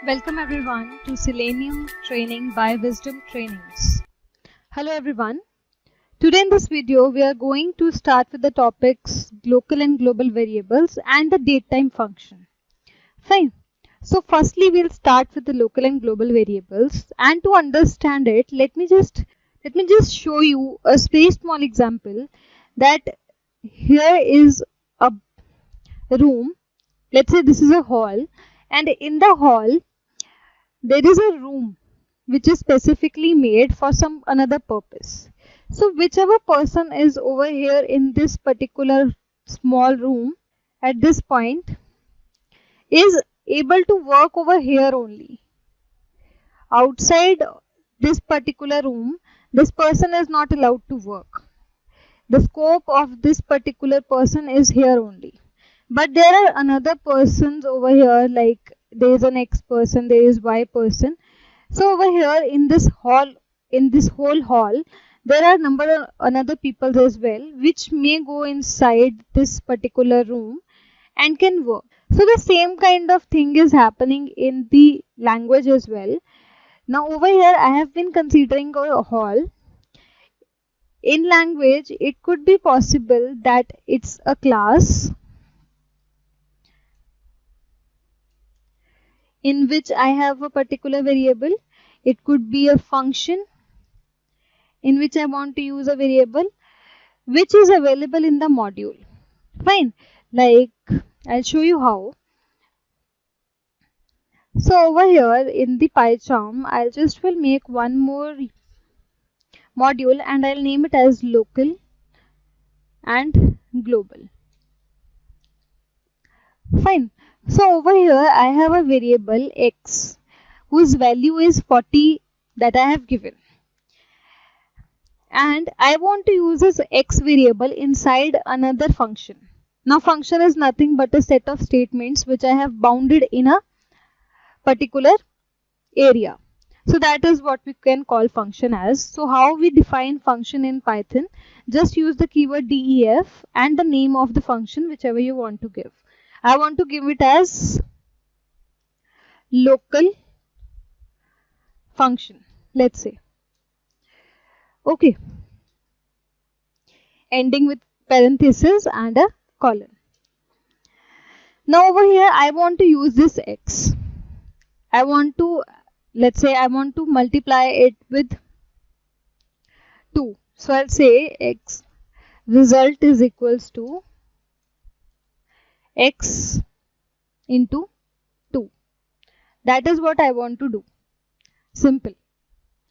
Welcome everyone to Selenium Training by Wisdom Trainings. Hello everyone. Today in this video we are going to start with the topics local and global variables and the datetime function. Fine. So firstly we'll start with the local and global variables, and to understand it let me just show you a very small example that here is a room. Let's say this is a hall, and in the hall there is a room which is specifically made for some another purpose. So whichever person is over here in this particular small room at this point is able to work over here only. Outside this particular room, this person is not allowed to work. The scope of this particular person is here only. But there are another persons over here, like there is an X person, there is Y person. So over here in this hall, in this whole hall, there are another people as well, which may go inside this particular room and can work. So the same kind of thing is happening in the language as well. Now over here I have been considering a hall. In language it could be possible that it's a class in which I have a particular variable. It could be a function in which I want to use a variable which is available in the module. Fine. Like I'll show you how. So over here in the PyCharm, I'll just will make one more module and I'll name it as local and global. Fine. So over here I have a variable x whose value is 40 that I have given, and I want to use this x variable inside another function. Now function is nothing but a set of statements which I have bounded in a particular area. So that is what we can call function as. So how we define function in Python? Just use the keyword def and the name of the function whichever you want to give. I want to give it as local function, let's say. Okay. Ending with parenthesis and a colon. Now over here I want to use this x. Let's say I want to multiply it with 2. So I'll say x result is equals to x into 2. That is what I want to do. Simple.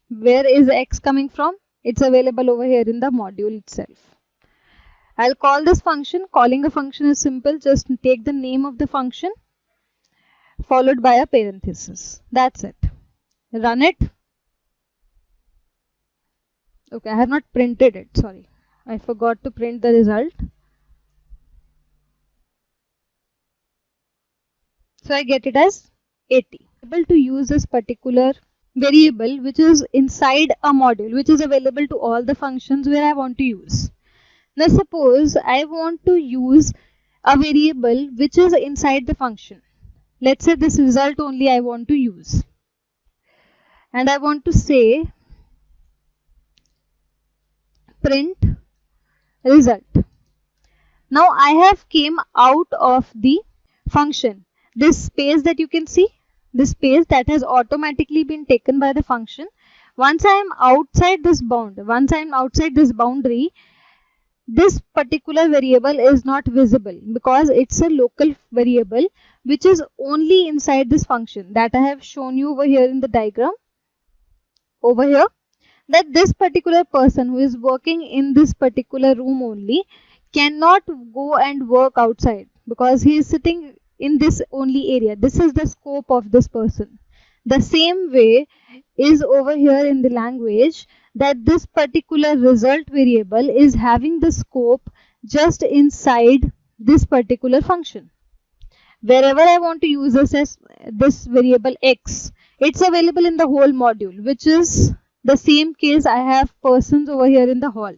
Where is x coming from? It's available over here in the module itself. I'll call this function. Calling a function is simple. Just take the name of the function followed by a parenthesis. That's it. Run it. Okay, I have not printed it. Sorry. I forgot to print the result. So I get it as 80. Able to use this particular variable which is inside a module which is available to all the functions where I want to use. Now suppose I want to use a variable which is inside the function. Let's say this result only I want to use, and I want to say print result. Now I have came out of the function. This space that you can see, this space that has automatically been taken by the function. Once I am outside this boundary, this particular variable is not visible because it's a local variable which is only inside this function that I have shown you over here in the diagram over here, that this particular person who is working in this particular room only cannot go and work outside because he is sitting in this only area. This is the scope of this person. The same way is over here in the language, that this particular result variable is having the scope just inside this particular function. Wherever I want to use this variable x, it's available in the whole module, which is the same case. I have persons over here in the hall.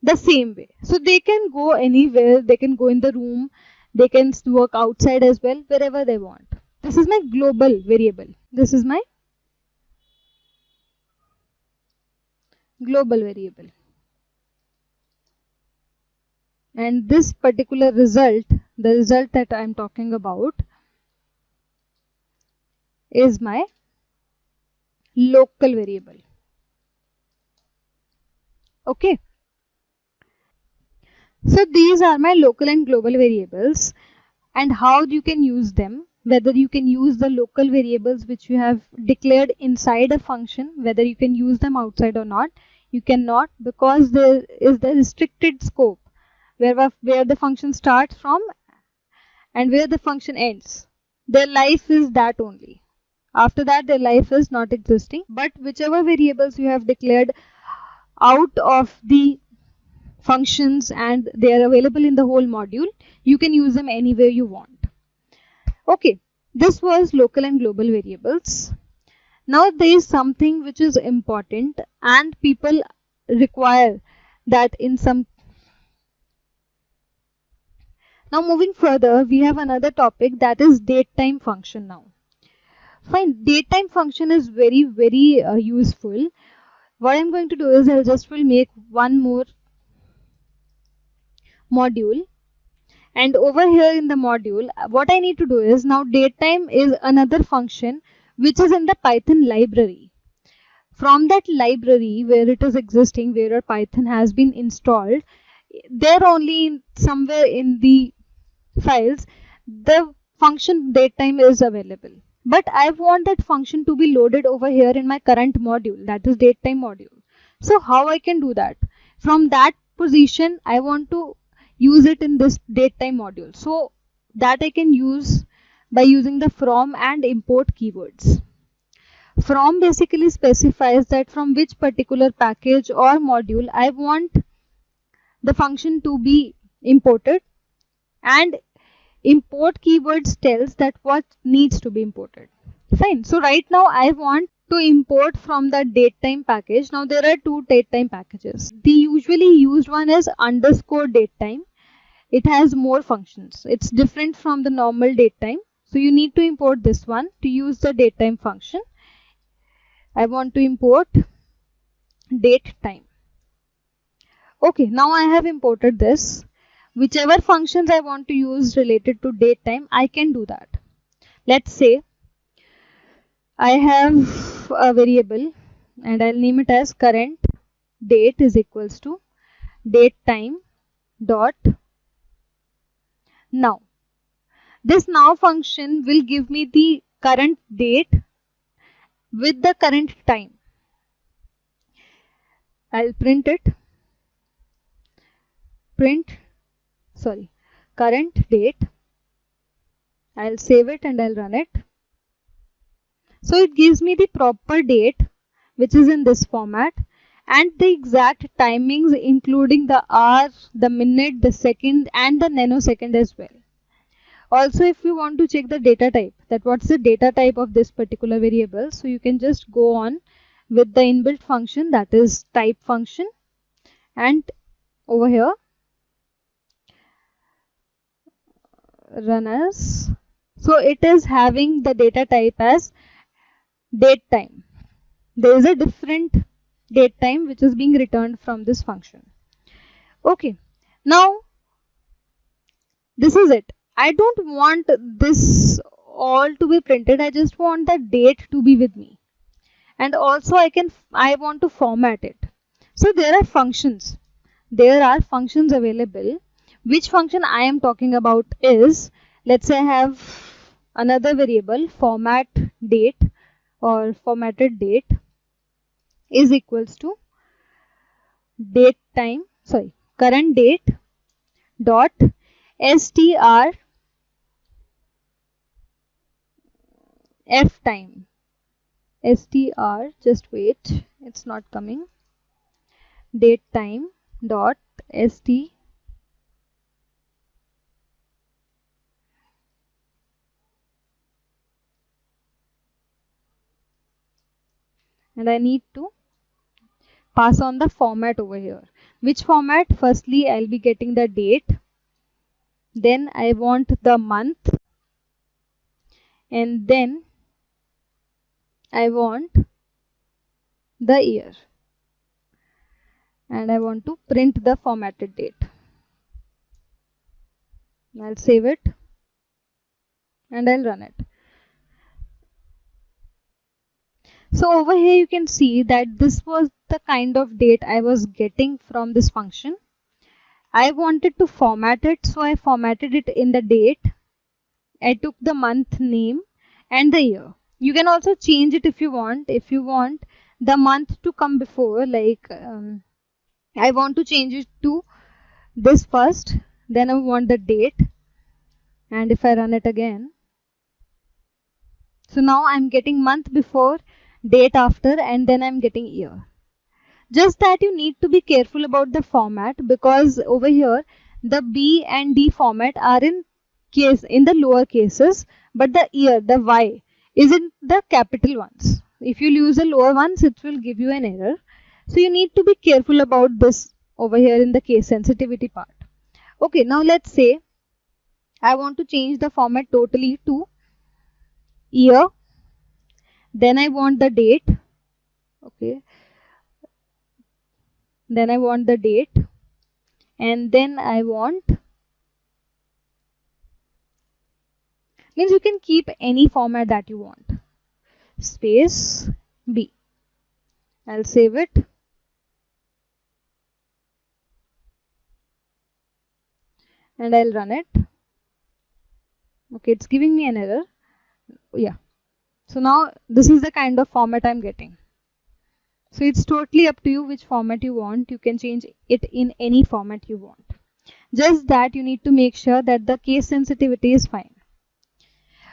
The same way. So they can go anywhere, they can go in the room, they can work outside as well, wherever they want. This is my global variable. This is my global variable. And this particular result, the result that I am talking about, is my local variable. Okay. So these are my local and global variables, and how you can use them, whether you can use the local variables which you have declared inside a function, whether you can use them outside or not. You cannot, because there is the restricted scope where the function starts from and where the function ends. Their life is that only. After that, their life is not existing. But whichever variables you have declared out of the functions and they are available in the whole module, you can use them anywhere you want. Okay, this was local and global variables. Now there is something which is important and people require that in some. Now moving further, we have another topic, that is datetime function now. Fine, datetime function is very useful. What I'm going to do is I'll just will make one more module, and over here in the module what I need to do is, now datetime is another function which is in the Python library. From that library where it is existing, where Python has been installed, there only somewhere in the files the function datetime is available. But I want that function to be loaded over here in my current module, that is datetime module. So how I can do that? From that position I want to use it in this datetime module. So that I can use by using the from and import keywords. From basically specifies that from which particular package or module I want the function to be imported, and import keywords tells that what needs to be imported. Fine. So right now I want to import from the datetime package. Now there are two datetime packages. The usually used one is underscore datetime. It has more functions. It's different from the normal datetime. So you need to import this one to use the datetime function. I want to import datetime. Okay, now I have imported this. Whichever functions I want to use related to datetime, I can do that. Let's say I have a variable and I'll name it as current date is equals to datetime dot now. This now function will give me the current date with the current time. I'll print it. Current date. I'll save it and I'll run it. So it gives me the proper date which is in this format and the exact timings including the hour, the minute, the second and the nanosecond as well. Also, if you want to check the data type, that what's the data type of this particular variable, so you can just go on with the inbuilt function, that is type function, and over here run as. So it is having the data type as date time. There is a different date time which is being returned from this function. Okay, now this is it. I don't want this all to be printed. I just want the date to be with me, and also I want to format it. So there are functions. There are functions available. Which function I am talking about is, let's say I have another variable format date or formatted date is equals to current date dot str f time. Str, just wait, it's not coming. Date time dot st and I need to pass on the format over here. Which format? Firstly, I'll be getting the date. Then I want the month. and then I want the year, and I want to print the formatted date. I'll save it and I'll run it. So over here you can see that this was the kind of date I was getting from this function. I wanted to format it, so I formatted it in the date. I took the month name and the year. You can also change it if you want. If you want the month to come before, like I want to change it to this first, then I want the date, and if I run it again, so now I'm getting month before, date after, and then I'm getting year. Just that you need to be careful about the format, because over here the B and D format are in the lower cases, but the year, the Y, is in the capital ones. If you use the lower ones, it will give you an error. So you need to be careful about this over here in the case sensitivity part. Okay, now let's say I want to change the format totally to year, then I want the date. Okay, then I want the date, and then I want, means you can keep any format that you want, space B. I'll save it and I'll run it. Okay, it's giving me an error. Yeah, so now this is the kind of format I'm getting. So it's totally up to you which format you want. You can change it in any format you want. Just that you need to make sure that the case sensitivity is fine.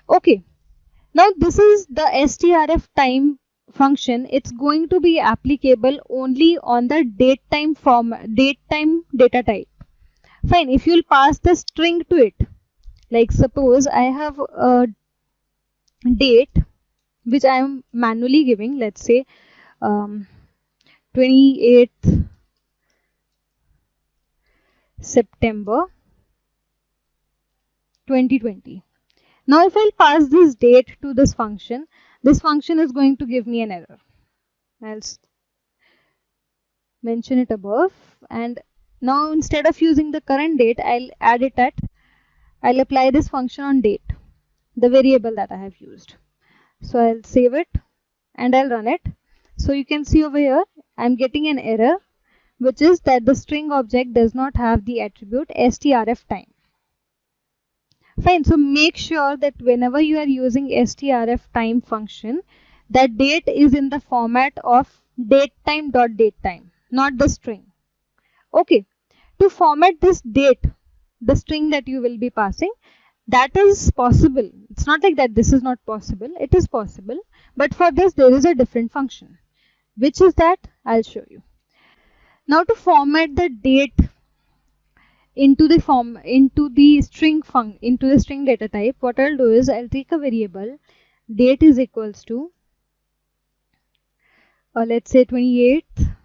Okay, now this is the strf time function. It's going to be applicable only on the datetime data type. Fine, if you'll pass the string to it, like suppose I have a date which I am manually giving, let's say 28th September 2020. Now if I'll pass this date to this function is going to give me an error. I'll mention it above, and now instead of using the current date, I'll apply this function on date, the variable that I have used. So I'll save it and I'll run it. So you can see over here I'm getting an error, which is that the string object does not have the attribute strf time. Fine, so make sure that whenever you are using strf time function, that date is in the format of datetime.datetime, not the string. Okay, to format this date, the string that you will be passing, that is possible. It's not like that this is not possible. It is possible, but for this there is a different function. Which is that? I'll show you. Now to format the date into the string data type, what I'll do is I'll take a variable date is equals to let's say 28th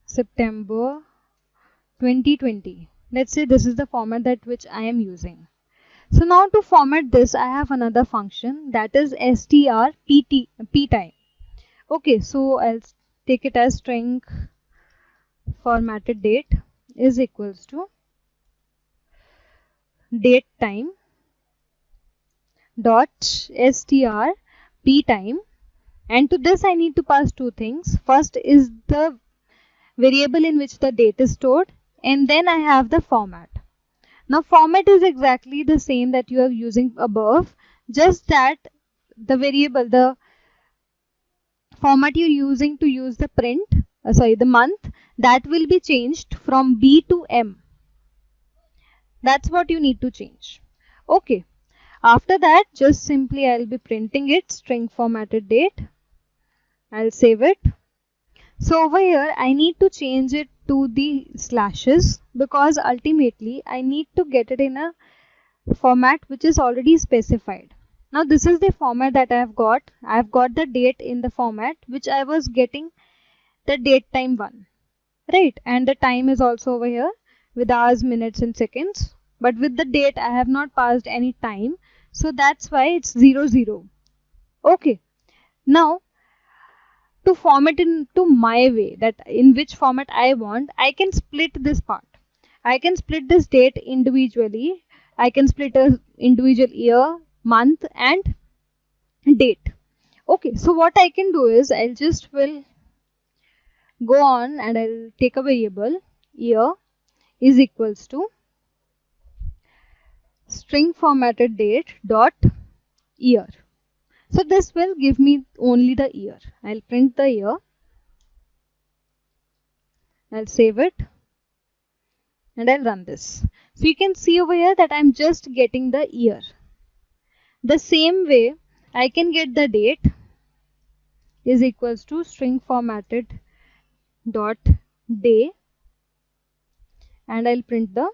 September 2020. Let's say this is the format that which I am using. So now to format this, I have another function, that is strptime. Okay, so I'll take it as string formatted date is equals to date time dot strptime, and to this I need to pass two things. First is the variable in which the date is stored, and then I have the format. Now format is exactly the same that you are using above, just that the variable, the format you're using to use the the month, that will be changed from B to M. That's what you need to change. Okay, after that just simply I'll be printing it, string formatted date. I'll save it. So over here I need to change it to the slashes, because ultimately I need to get it in a format which is already specified. Now this is the format that I have got. I have got the date in the format which I was getting the date time one, right? And the time is also over here with hours, minutes and seconds. but with the date I have not passed any time, so that's why it's 0 0. Okay, now to format into my way, that in which format I want, I can split this part. I can split this date individually. I can split a individual year, month and date. Okay, so what I can do is I'll just will go on and I'll take a variable year is equals to string formatted date dot year. So this will give me only the year. I'll print the year. I'll save it and I'll run this. So you can see over here that I'm just getting the year. The same way I can get the date is equals to string formatted dot day and I'll print the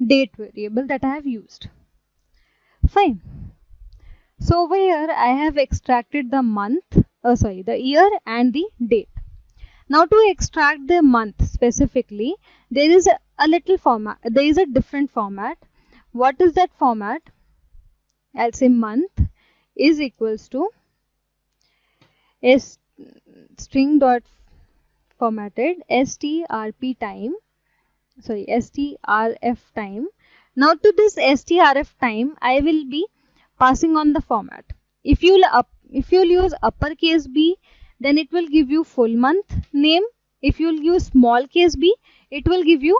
date variable that I have used. Fine. So over here I have extracted the the year and the date. Now to extract the month specifically, there is a little format. There is a different format. What is that format? I'll say month is equals to string dot formatted strp time. Sorry, strf time. Now to this strf time, I will be passing on the format. If you'll use uppercase B, then it will give you full month name. If you'll use small case b, it will give you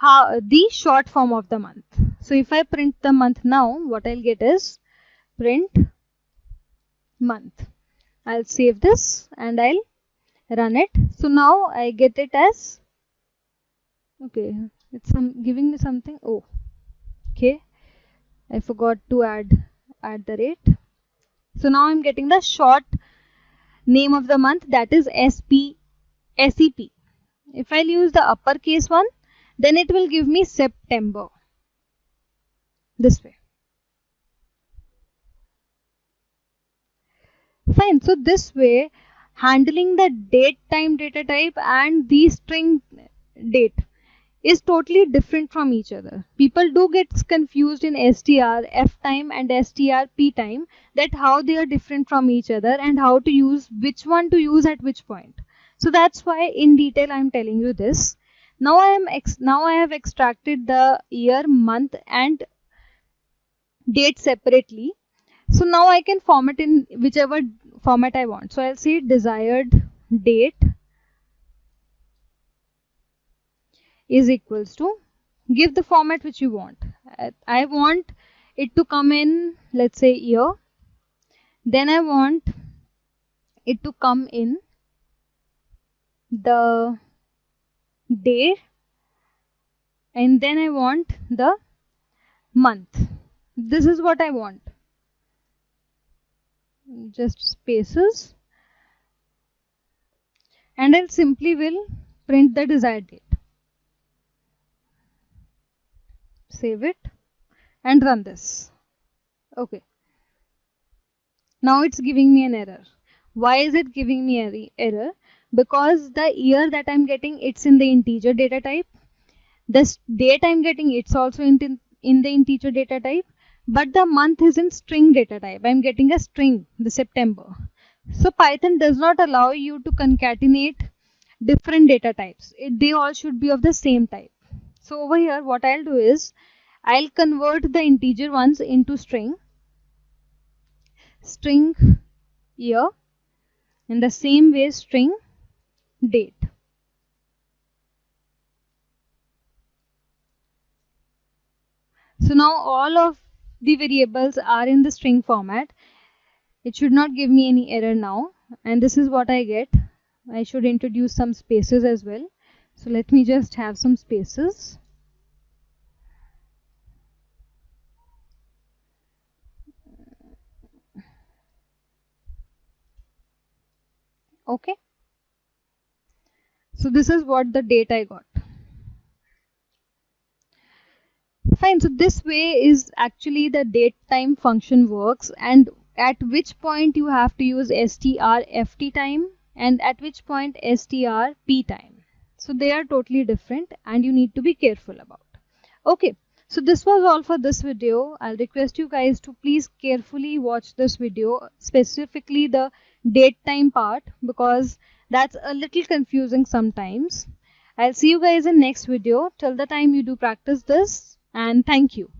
the short form of the month. So if I print the month now, what I'll get is print month. I'll save this and I'll run it. So now I get it as, okay, it's giving me something. Oh, okay, I forgot to add the rate. So now I'm getting the short name of the month, that is SEP. If I'll use the uppercase one, then it will give me September. This way. Fine. So this way, handling the date time data type and the string date is totally different from each other. People do get confused in strf time and strp time, that how they are different from each other and how to use, which one to use at which point. So that's why in detail I'm telling you this. Now I have extracted the year, month and date separately. So now I can format in whichever format I want. So I'll say desired date is equals to, give the format which you want. I want it to come in, let's say, year. Then I want it to come in the day, and then I want the month. This is what I want. Just spaces, and I'll simply will print the desired date. Save it and run this. Okay. Now it's giving me an error. Why is it giving me an error? Because the year that I'm getting, it's in the integer data type. This date I'm getting, it's also in the integer data type. But the month is in string data type. I'm getting a string, the September. So Python does not allow you to concatenate different data types. They all should be of the same type. So over here, what I'll do is, I'll convert the integer ones into string year, in the same way string date. So now all of the variables are in the string format. It should not give me any error now, and this is what I get. I should introduce some spaces as well. So let me just have some spaces. Okay. So this is what the date I got. Fine. So this way is actually the date time function works, and at which point you have to use strft time and at which point strp time. So they are totally different and you need to be careful about. Okay, so this was all for this video. I'll request you guys to please carefully watch this video, specifically the date time part, because that's a little confusing sometimes. I'll see you guys in next video. Till the time, you do practice this, and thank you.